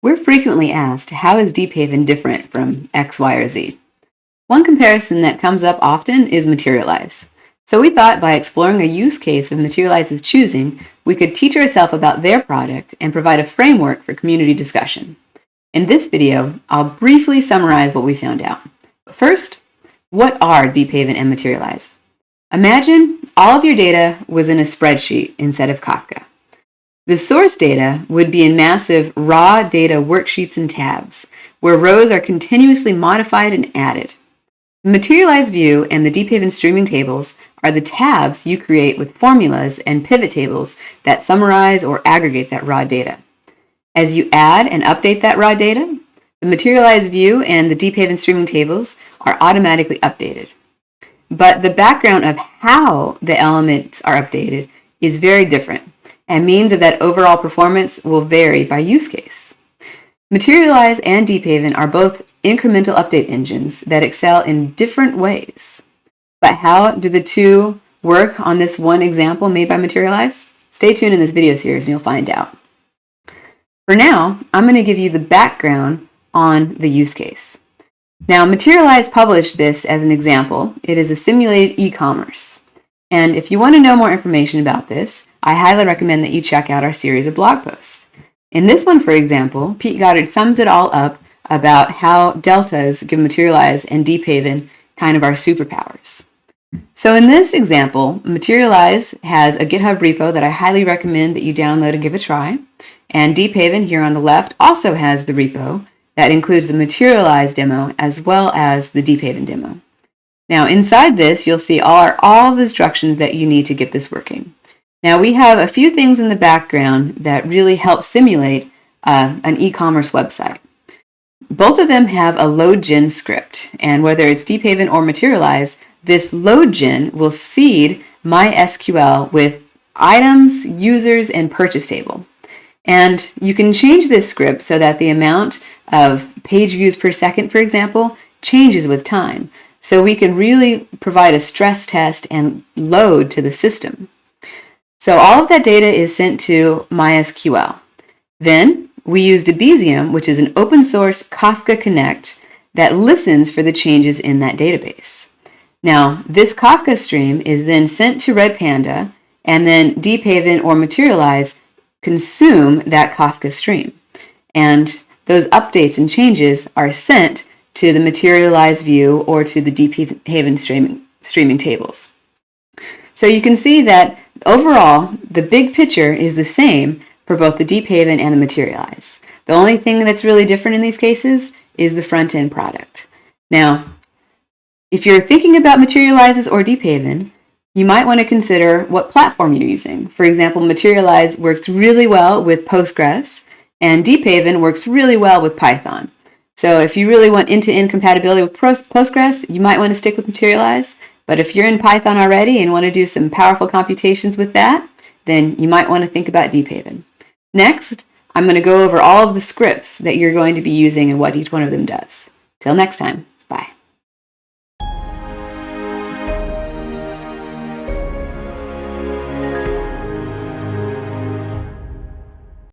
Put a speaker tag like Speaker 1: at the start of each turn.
Speaker 1: We're frequently asked, how is Deephaven different from X, Y, or Z? One comparison that comes up often is Materialize. So we thought by exploring a use case of Materialize's choosing, we could teach ourselves about their product and provide a framework for community discussion. In this video, I'll briefly summarize what we found out. But first, what are Deephaven and Materialize? Imagine all of your data was in a spreadsheet instead of Kafka. The source data would be in massive raw data worksheets and tabs, where rows are continuously modified and added. The Materialize view and the Deephaven streaming tables are the tabs you create with formulas and pivot tables that summarize or aggregate that raw data. As you add and update that raw data, the Materialize view and the Deephaven streaming tables are automatically updated. But the background of how the elements are updated is very different, and means of that overall performance will vary by use case. Materialize and Deephaven are both incremental update engines that excel in different ways. But how do the two work on this one example made by Materialize? Stay tuned in this video series and you'll find out. For now, I'm going to give you the background on the use case. Now, Materialize published this as an example. It is a simulated e-commerce. And if you want to know more information about this, I highly recommend that you check out our series of blog posts. In this one, for example, Pete Goddard sums it all up about how deltas give Materialize and Deephaven kind of our superpowers. So in this example, Materialize has a GitHub repo that I highly recommend that you download and give a try. And Deephaven here on the left also has the repo that includes the Materialize demo as well as the Deephaven demo. Now inside this, you'll see all of the instructions that you need to get this working. Now we have a few things in the background that really help simulate an e-commerce website. Both of them have a load gen script, and whether it's Deephaven or Materialize, this load gen will seed MySQL with items, users, and purchase table. And you can change this script so that the amount of page views per second, for example, changes with time. So we can really provide a stress test and load to the system. So all of that data is sent to MySQL. Then we use Debezium, which is an open source Kafka Connect that listens for the changes in that database. Now, this Kafka stream is then sent to Redpanda, and then Deephaven or Materialize consume that Kafka stream. And those updates and changes are sent to the Materialize view or to the Deephaven streaming tables. So you can see that overall, the big picture is the same for both the Deephaven and the Materialize. The only thing that's really different in these cases is the front-end product. Now, if you're thinking about Materializes or Deephaven, you might want to consider what platform you're using. For example, Materialize works really well with Postgres, and Deephaven works really well with Python. So if you really want end-to-end compatibility with Postgres, you might want to stick with Materialize. But if you're in Python already and want to do some powerful computations with that, then you might want to think about Deephaven. Next, I'm going to go over all of the scripts that you're going to be using and what each one of them does. Till next time.